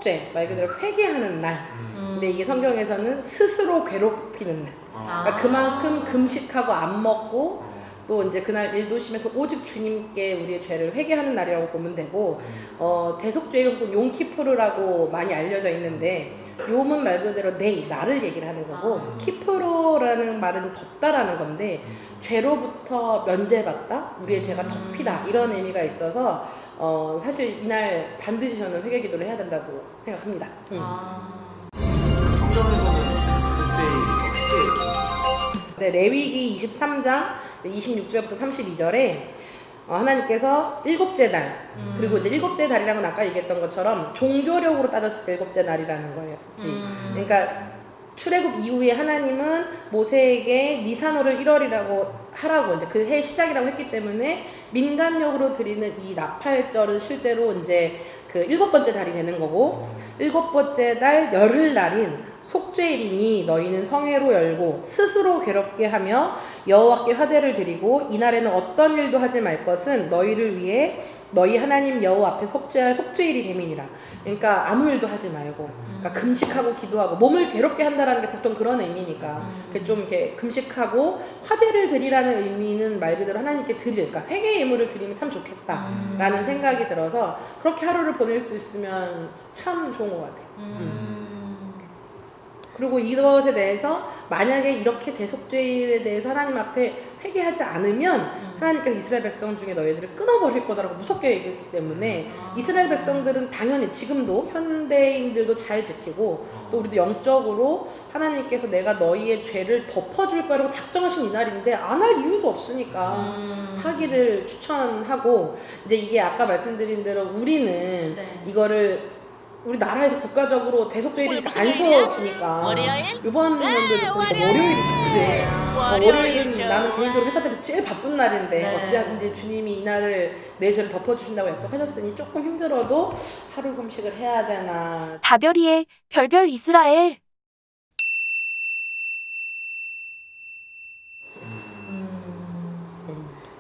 속죄, 말 그대로 회개하는 날. 근데 이게 성경에서는 스스로 괴롭히는 날. 그러니까 그만큼 금식하고 안 먹고 또 이제 그날 일도심에서 오직 주님께 우리의 죄를 회개하는 날이라고 보면 되고, 대속죄용은 용키푸르라고 많이 알려져 있는데, 욤은 말 그대로 나를 얘기를 하는 거고, 키프로라는 말은 덮다라는 건데, 죄로부터 면제받다, 우리의 죄가 덮이다, 이런 의미가 있어서 사실 이날 반드시 저는 회개 기도를 해야 된다고 생각합니다. 성경에서는 그때 어떻게 네, 레위기 23장 26절부터 32절에 하나님께서 일곱째 날, 그리고 이제 일곱째 달이라는 건 아까 얘기했던 것처럼 종교력으로 따졌을 때 일곱째 날이라는 거예요. 그러니까 출애굽 이후에 하나님은 모세에게 니산월을 1월이라고 하라고 이제 그 해 시작이라고 했기 때문에 민간력으로 드리는 이 나팔절은 실제로 이제 그 일곱 번째 달이 되는 거고, 일곱 번째 달 열흘날인 속죄일이니 너희는 성회로 열고 스스로 괴롭게 하며 여호와께 화제를 드리고 이날에는 어떤 일도 하지 말 것은 너희를 위해 너희 하나님 여호와 앞에 속죄할 속죄일이 됨이니라. 그러니까 아무 일도 하지 말고, 그러니까 금식하고 기도하고 몸을 괴롭게 한다라는 게 보통 그런 의미니까 좀 이렇게 금식하고 화제를 드리라는 의미는 말 그대로 하나님께 드릴, 그러니까 회개의 예물을 드리면 참 좋겠다라는 생각이 들어서 그렇게 하루를 보낼 수 있으면 참 좋은 것 같아요. 그리고 이것에 대해서 만약에 이렇게 대속죄일에 대해서 하나님 앞에 회개하지 않으면 하나님께서 이스라엘 백성 중에 너희들을 끊어버릴 거다라고 무섭게 얘기했기 때문에 이스라엘 백성들은 당연히 지금도 현대인들도 잘 지키고 또 우리도 영적으로 하나님께서 내가 너희의 죄를 덮어줄 거라고 작정하신 이날인데 안 할 이유도 없으니까 하기를 추천하고, 이제 이게 아까 말씀드린 대로 우리는 이거를 우리 나라에서 국가적으로 대속죄일이 안 쉬어주니까 이번 연도에도 보니까 월요일이잖아요. 월요일은 나는 개인적으로 회사들이 제일 바쁜 날인데 어찌하든지 주님이 이날을 내 죄를 덮어주신다고 약속하셨으니 조금 힘들어도 하루 금식을 해야 되나. 다별이의 별별 이스라엘.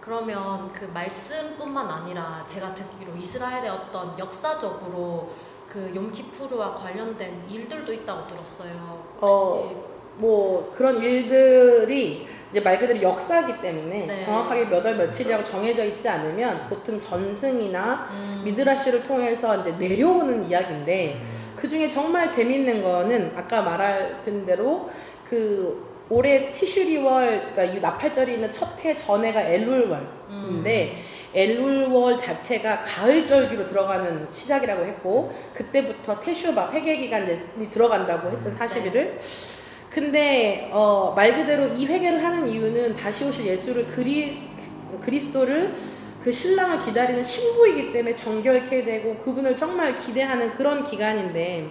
그러면 그 말씀뿐만 아니라 제가 듣기로 이스라엘의 어떤 역사적으로 그 욤키푸르와 관련된 일들도 있다고 들었어요. 혹시 뭐 그런 일들이 이제 말 그대로 역사이기 때문에 정확하게 몇 월 며칠이라고 정해져 있지 않으면 보통 전승이나 미드라시를 통해서 이제 내려오는 이야기인데, 그 중에 정말 재밌는 거는 아까 말한 대로 그 올해 티슈리월, 그러니까 이 나팔절이 있는 첫 해 전해가 엘룰월인데 엘룰월 자체가 가을절기로 들어가는 시작이라고 했고, 그때부터 테슈바 회개 기간이 들어간다고 했죠, 40일을. 근데 말 그대로 이 회개를 하는 이유는 다시 오실 예수를 그리스도를 그 신랑을 기다리는 신부이기 때문에 정결케 되고 그분을 정말 기대하는 그런 기간인데,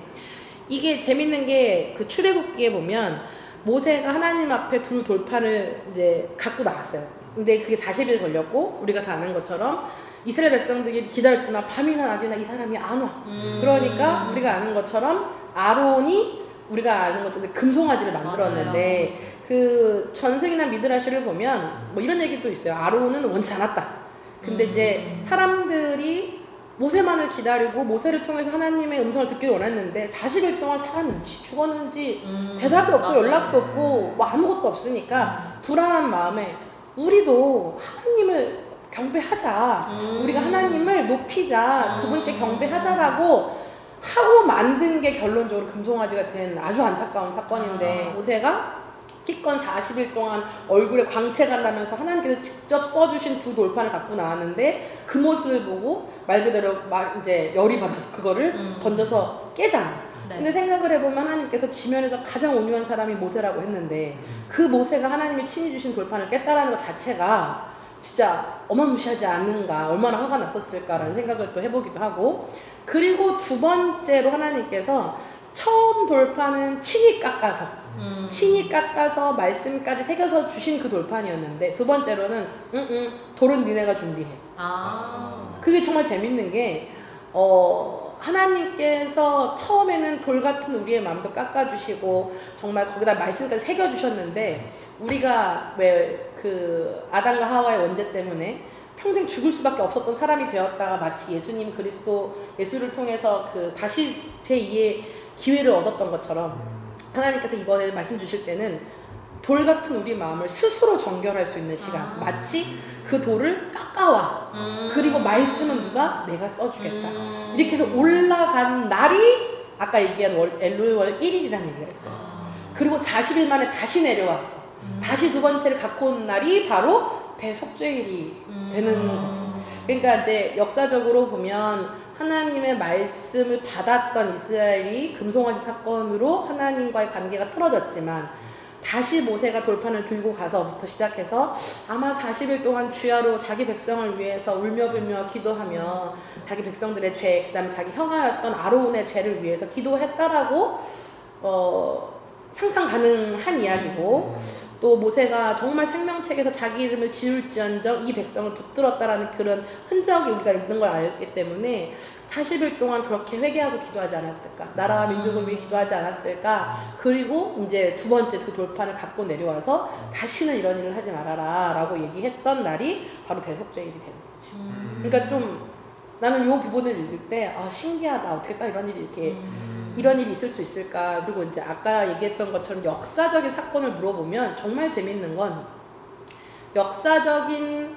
이게 재밌는 게 그 출애굽기에 보면 모세가 하나님 앞에 둘 돌판을 이제 갖고 나왔어요. 근데 그게 40일 걸렸고, 우리가 다 아는 것처럼 이스라엘 백성들이 기다렸지만 밤이나 낮이나 이 사람이 안 와. 그러니까 우리가 아는 것처럼 아론이 우리가 아는 것처럼 금송아지를 만들었는데, 그 전승이나 미드라시를 보면 뭐 이런 얘기도 있어요. 아론은 원치 않았다. 근데 이제 사람들이 모세만을 기다리고 모세를 통해서 하나님의 음성을 듣기를 원했는데 40일 동안 살았는지 죽었는지 대답이 없고 연락도 없고 뭐 아무것도 없으니까 불안한 마음에 우리도 하나님을 경배하자, 우리가 하나님을 높이자, 그분께 경배하자라고 하고 만든 게 결론적으로 금송아지가 된 아주 안타까운 사건인데, 모세가 기껏 40일 동안 얼굴에 광채가 나면서 하나님께서 직접 써주신 두 돌판을 갖고 나왔는데 그 모습을 보고 말 그대로 막 이제 열이 받아서 그거를 던져서 깨잖아. 근데 생각을 해보면 하나님께서 지면에서 가장 온유한 사람이 모세라고 했는데 그 모세가 하나님이 친히 주신 돌판을 깼다라는 것 자체가 진짜 어마무시하지 않는가, 얼마나 화가 났었을까라는 생각을 또 해보기도 하고, 그리고 두 번째로 하나님께서 처음 돌판은 친히 깎아서 말씀까지 새겨서 주신 그 돌판이었는데, 두 번째로는 돌은 니네가 준비해. 그게 정말 재밌는 게 하나님께서 처음에는 돌 같은 우리의 마음도 깎아주시고 정말 거기다 말씀까지 새겨주셨는데, 우리가 왜 그 아담과 하와의 원죄 때문에 평생 죽을 수밖에 없었던 사람이 되었다가 마치 예수님 그리스도 예수를 통해서 그 다시 제2의 기회를 얻었던 것처럼 하나님께서 이번에 말씀 주실 때는 돌 같은 우리 마음을 스스로 정결할 수 있는 시간. 마치 그 돌을 깎아와. 그리고 말씀은 누가? 내가 써주겠다. 이렇게 해서 올라간 날이 아까 얘기한 엘로월 1일이라는 얘기가 있어요. 그리고 40일 만에 다시 내려왔어. 다시 두 번째를 갖고 온 날이 바로 대속죄일이 되는 거지. 그러니까 이제 역사적으로 보면 하나님의 말씀을 받았던 이스라엘이 금송아지 사건으로 하나님과의 관계가 틀어졌지만 다시 모세가 돌판을 들고 가서부터 시작해서 아마 40일 동안 주야로 자기 백성을 위해서 울며불며 기도하며 자기 백성들의 죄, 그 다음에 자기 형아였던 아론의 죄를 위해서 기도했다라고 상상 가능한 이야기고, 또 모세가 정말 생명책에서 자기 이름을 지울지언정 이 백성을 붙들었다라는 그런 흔적이 우리가 있는 걸 알기 때문에 40일 동안 그렇게 회개하고 기도하지 않았을까, 나라와 민족을 위해 기도하지 않았을까. 그리고 이제 두 번째 그 돌판을 갖고 내려와서 다시는 이런 일을 하지 말아라 라고 얘기했던 날이 바로 대속죄일이 되는 거죠. 그러니까 좀 나는 이 부분을 읽을 때 신기하다, 어떻게 딱 이런 일이 이렇게 이런 일이 있을 수 있을까. 그리고 이제 아까 얘기했던 것처럼 역사적인 사건을 물어보면 정말 재밌는 건 역사적인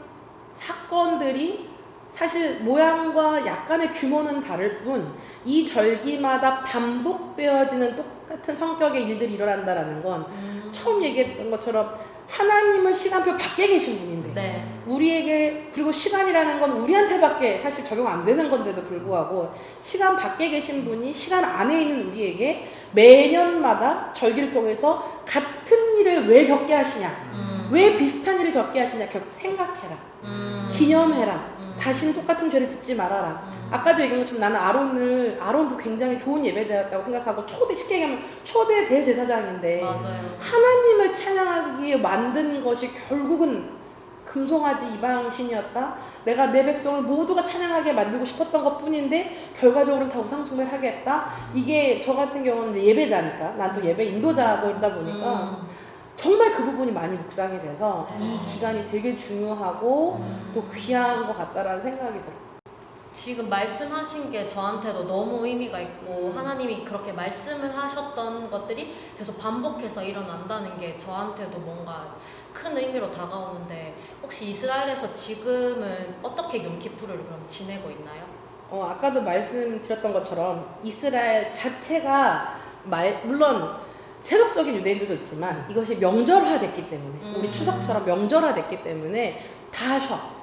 사건들이 사실 모양과 약간의 규모는 다를 뿐 이 절기마다 반복되어지는 똑같은 성격의 일들이 일어난다라는 건 처음 얘기했던 것처럼 하나님은 시간표 밖에 계신 분인데 네. 우리에게, 그리고 시간이라는 건 우리한테밖에 사실 적용 안 되는 건데도 불구하고 시간 밖에 계신 분이 시간 안에 있는 우리에게 매년마다 절기를 통해서 같은 일을 왜 겪게 하시냐, 왜 비슷한 일을 겪게 하시냐, 생각해라, 기념해라, 다시는 똑같은 죄를 짓지 말아라. 아까도 얘기한 것처럼 나는 아론도 굉장히 좋은 예배자였다고 생각하고 쉽게 얘기하면 초대 대제사장인데 맞아요. 하나님을 찬양하기에 만든 것이 결국은 금송아지 이방신이었다. 내가 내 백성을 모두가 찬양하게 만들고 싶었던 것 뿐인데 결과적으로는 다 우상숭배를 하겠다. 이게 저 같은 경우는 이제 예배자니까, 난 또 예배 인도자고 이러다 보니까 정말 그 부분이 많이 묵상이 돼서 이 기간이 되게 중요하고 또 귀한 것 같다라는 생각이 들어요. 지금 말씀하신 게 저한테도 너무 의미가 있고 하나님이 그렇게 말씀을 하셨던 것들이 계속 반복해서 일어난다는 게 저한테도 뭔가 큰 의미로 다가오는데, 혹시 이스라엘에서 지금은 어떻게 용키푸르를 그럼 지내고 있나요? 아까도 말씀드렸던 것처럼 이스라엘 자체가 물론 세속적인 유대인들도 있지만 이것이 명절화됐기 때문에 우리 추석처럼 명절화됐기 때문에 다 쉬어.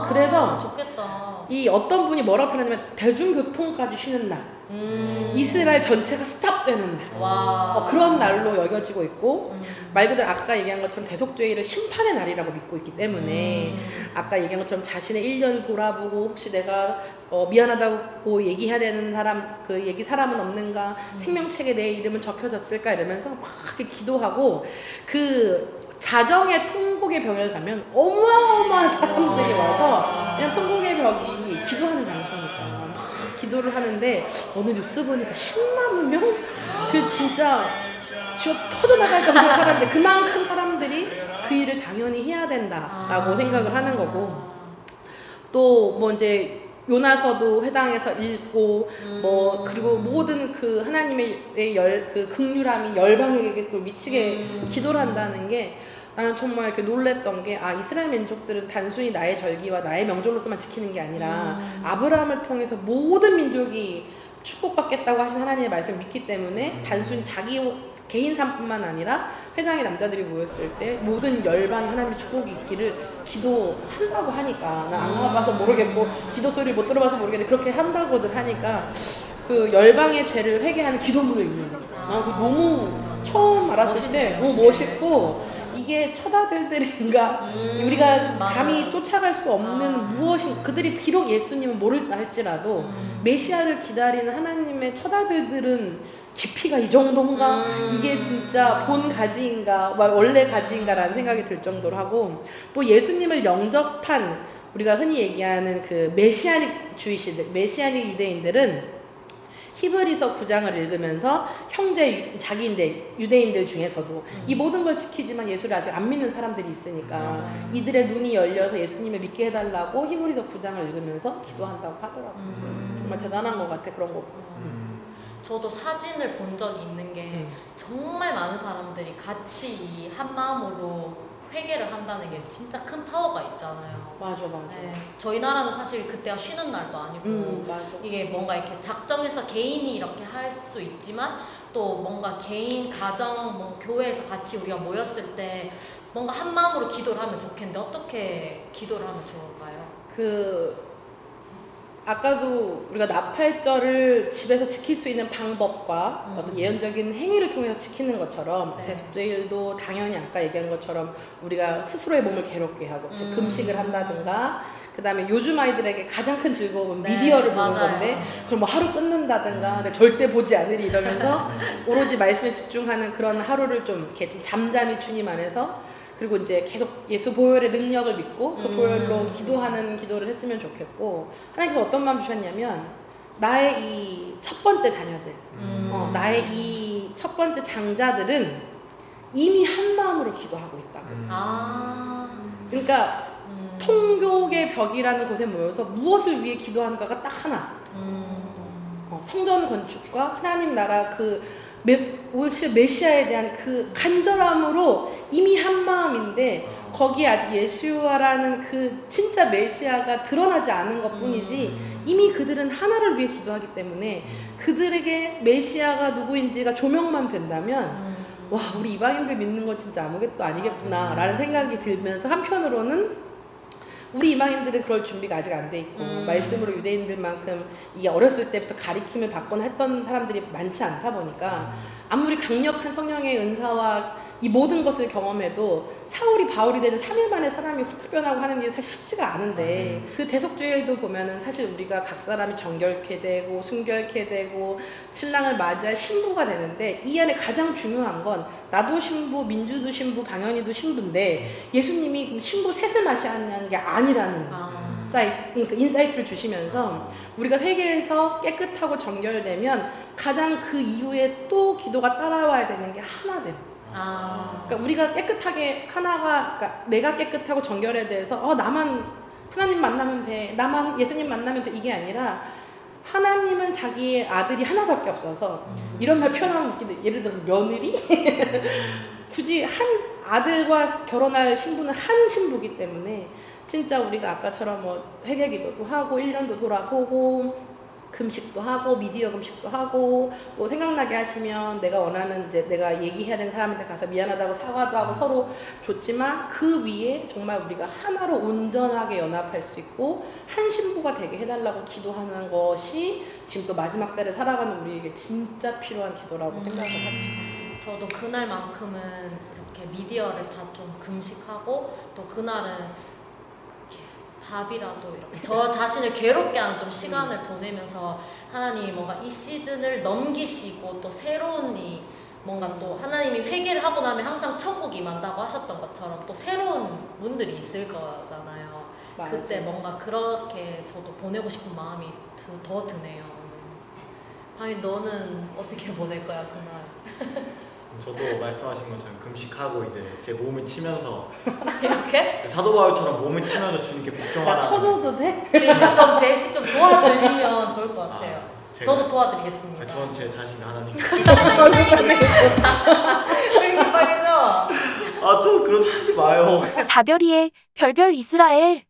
그래서 좋겠다. 이 어떤 분이 뭐라고 표현하냐면 대중교통까지 쉬는 날, 이스라엘 전체가 스탑되는 날, 와. 그런 날로 여겨지고 있고, 말 그대로 아까 얘기한 것처럼 대속죄일을 심판의 날이라고 믿고 있기 때문에 아까 얘기한 것처럼 자신의 1년을 돌아보고 혹시 내가 미안하다고 얘기해야 되는 사람은 없는가, 생명책에 내 이름은 적혀졌을까 이러면서 막 이렇게 기도하고, 그 자정의 통곡의 벽에 가면 어마어마한 사람들이 와서 그냥 통곡의 벽이 기도하는 장소니까 막 기도를 하는데 어느 뉴스 보니까 10만 명? 그 진짜 지금 터져나갈 정도의 사람들, 그만큼 사람들이 그 일을 당연히 해야 된다라고 생각을 하는 거고, 또 뭐 이제 요나서도 회당에서 읽고 뭐 그리고 모든 그 하나님의 그 긍휼함이 열방에게 또 미치게 기도를 한다는 게, 나는 정말 이렇게 놀랬던 게 이스라엘 민족들은 단순히 나의 절기와 나의 명절로서만 지키는 게 아니라 아브라함을 통해서 모든 민족이 축복받겠다고 하신 하나님의 말씀을 믿기 때문에 단순히 자기 개인 삶뿐만 아니라 회당의 남자들이 모였을 때 모든 열방이 하나님의 축복이 있기를 기도한다고 하니까, 난 안 가봐서 모르겠고 기도 소리를 못 들어봐서 모르겠는데 그렇게 한다고들 하니까 그 열방의 죄를 회개하는 기도문을 읽는 거예요. 그 너무 처음 알았을 때 너무 멋있고, 이게 처다들인가 우리가 감히 쫓아갈 수 없는 무엇인, 그들이 비록 예수님을 모른다 할지라도 메시아를 기다리는 하나님의 처다들은 깊이가 이 정도인가? 이게 진짜 본 가지인가? 원래 가지인가라는 생각이 들 정도로 하고, 또 예수님을 영접한 우리가 흔히 얘기하는 그 메시아닉 주이시들, 메시아닉 유대인들은 히브리서 9장을 읽으면서 형제 자기인데 유대인들 중에서도 이 모든 걸 지키지만 예수를 아직 안 믿는 사람들이 있으니까 맞아요. 이들의 눈이 열려서 예수님을 믿게 해달라고 히브리서 9장을 읽으면서 기도한다고 하더라고요. 정말 대단한 것 같아 그런 거 보면. 저도 사진을 본 적이 있는 게 정말 많은 사람들이 같이 이 한 마음으로 회개를 한다는 게 진짜 큰 파워가 있잖아요. 맞아. 네, 저희 나라는 사실 그때가 쉬는 날도 아니고 맞아. 이게 뭔가 이렇게 작정해서 개인이 이렇게 할 수 있지만 또 뭔가 개인, 가정, 뭐 교회에서 같이 우리가 모였을 때 뭔가 한 마음으로 기도를 하면 좋겠는데 어떻게 기도를 하면 좋을까요? 아까도 우리가 나팔절을 집에서 지킬 수 있는 방법과 어떤 예언적인 행위를 통해서 지키는 것처럼 네. 대속죄일도 당연히 아까 얘기한 것처럼 우리가 스스로의 몸을 괴롭게 하고 즉 금식을 한다든가 그 다음에 요즘 아이들에게 가장 큰 즐거움은 네, 미디어를 보는 맞아요. 건데 그걸 뭐 하루 끊는다든가 근데 절대 보지 않으리 이러면서 오로지 말씀에 집중하는 그런 하루를 좀 이렇게 좀 잠잠히 주님 안에서 그리고 이제 계속 예수 보혈의 능력을 믿고 그 보혈로 기도하는 기도를 했으면 좋겠고 하나님께서 어떤 마음 주셨냐면 나의 이 첫 번째 자녀들 나의 이 첫 번째 장자들은 이미 한 마음으로 기도하고 있다고. 그러니까 통곡의 벽이라는 곳에 모여서 무엇을 위해 기도하는가가 딱 하나. 성전 건축과 하나님 나라 메시아에 대한 그 간절함으로 이미 한 마음인데 거기에 아직 예수와라는 그 진짜 메시아가 드러나지 않은 것 뿐이지 이미 그들은 하나를 위해 기도하기 때문에 그들에게 메시아가 누구인지가 조명만 된다면 와 우리 이방인들 믿는 건 진짜 아무것도 아니겠구나 라는 생각이 들면서 한편으로는 우리 이방인들은 그럴 준비가 아직 안 돼 있고 말씀으로 유대인들만큼 이 어렸을 때부터 가리킴을 받거나 했던 사람들이 많지 않다 보니까 아무리 강력한 성령의 은사와 이 모든 것을 경험해도 사울이 바울이 되는 3일 만에 사람이 확 변하고 하는 게 사실 쉽지가 않은데 그 대속죄일도 보면은 사실 우리가 각 사람이 정결케 되고 순결케 되고 신랑을 맞이할 신부가 되는데 이 안에 가장 중요한 건 나도 신부, 민주도 신부, 방현이도 신부인데 예수님이 신부 셋을 마시는 게 아니라는 그러니까 인사이트를 주시면서 우리가 회개해서 깨끗하고 정결되면 가장 그 이후에 또 기도가 따라와야 되는 게 하나됨. 그러니까 우리가 깨끗하게 그러니까 내가 깨끗하고 정결에 대해서 나만 하나님 만나면 돼, 나만 예수님 만나면 돼 이게 아니라 하나님은 자기의 아들이 하나밖에 없어서 이런 말 표현하면 웃긴데 예를 들어서 며느리 굳이 한 아들과 결혼할 신부는 한 신부기 때문에 진짜 우리가 아까처럼 뭐 회개기도도 하고 1년도 돌아보고 금식도 하고 미디어 금식도 하고 또 생각나게 하시면 내가 원하는 이제 내가 얘기해야 되는 사람한테 가서 미안하다고 사과도 하고 서로 좋지만 그 위에 정말 우리가 하나로 온전하게 연합할 수 있고 한 신부가 되게 해달라고 기도하는 것이 지금 또 마지막 때를 살아가는 우리에게 진짜 필요한 기도라고 생각을 하죠. 저도 그날만큼은 이렇게 미디어를 다 좀 금식하고 또 그날은 밥이라도 이렇게 저 자신을 괴롭게 하는 좀 시간을 보내면서 하나님이 뭔가 이 시즌을 넘기시고 또 새로운 이 뭔가 또 하나님이 회개를 하고 나면 항상 천국이 임한다고 하셨던 것처럼 또 새로운 문들이 있을 거잖아요. 맞아. 그때 뭔가 그렇게 저도 보내고 싶은 마음이 더 드네요. 아니 너는 어떻게 보낼 거야 그날? 저도 말씀하신 것처럼 금식하고 이제 제 몸을 치면서 이렇게? 사도 바울처럼 몸을 치면서 주님께 나 복종하라. 쳐줘도 돼? 그러니까 좀 대신 좀 도와드리면 좋을 것 같아요. 제가- 저도 도와드리겠습니다. 전 제 자신이 하나님. 왜 이렇게 빨개져? 좀 그러다 하지 마요. 다별이의 별별 이스라엘.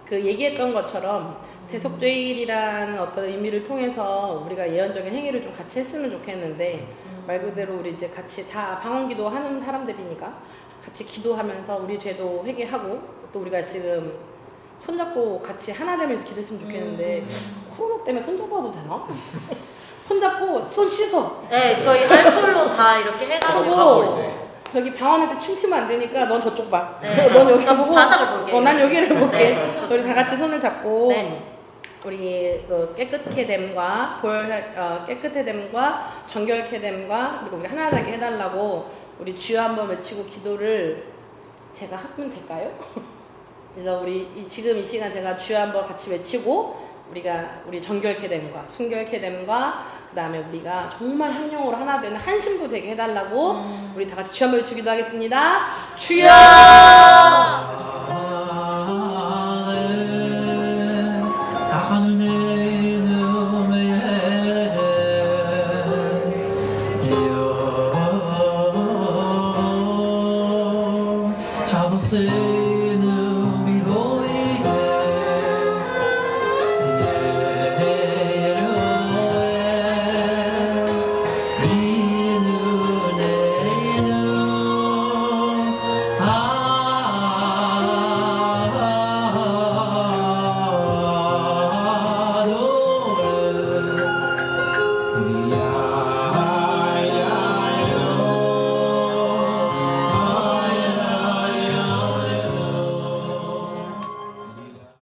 그 얘기했던 것처럼 대속죄일이라는 어떤 의미를 통해서 우리가 예언적인 행위를 좀 같이 했으면 좋겠는데 말 그대로 우리 이제 같이 다 방언기도 하는 사람들이니까 같이 기도하면서 우리 죄도 회개하고 또 우리가 지금 손잡고 같이 하나 되면서 기도했으면 좋겠는데 코로나 때문에 손잡아도 되나? 손잡고 손 씻어. 네, 저희 알콜로 다 이렇게 해가지고 하고 이제 저기 방언한테 침 튀면 안 되니까 넌 저쪽 봐. 네. 넌 여기 전 보고 바닥을 볼게요. 난 여기를 볼게. 네, 좋습니다. 우리 다 같이 손을 잡고 네. 우리 그 깨끗게 됨과 깨끗해 됨과 정결케 됨과 그리고 우리 하나 되게 해달라고 우리 주여 한번 외치고 기도를 제가 하면 될까요? 그래서 지금 이 시간 제가 주여 한번 같이 외치고 우리 정결케됨과 순결케됨과 그다음에 우리가 정말 한 영으로 하나 되는 한 신부 되게 해달라고 우리 다 같이 주여 한번 외치기도 하겠습니다. 주여! 다 하늘에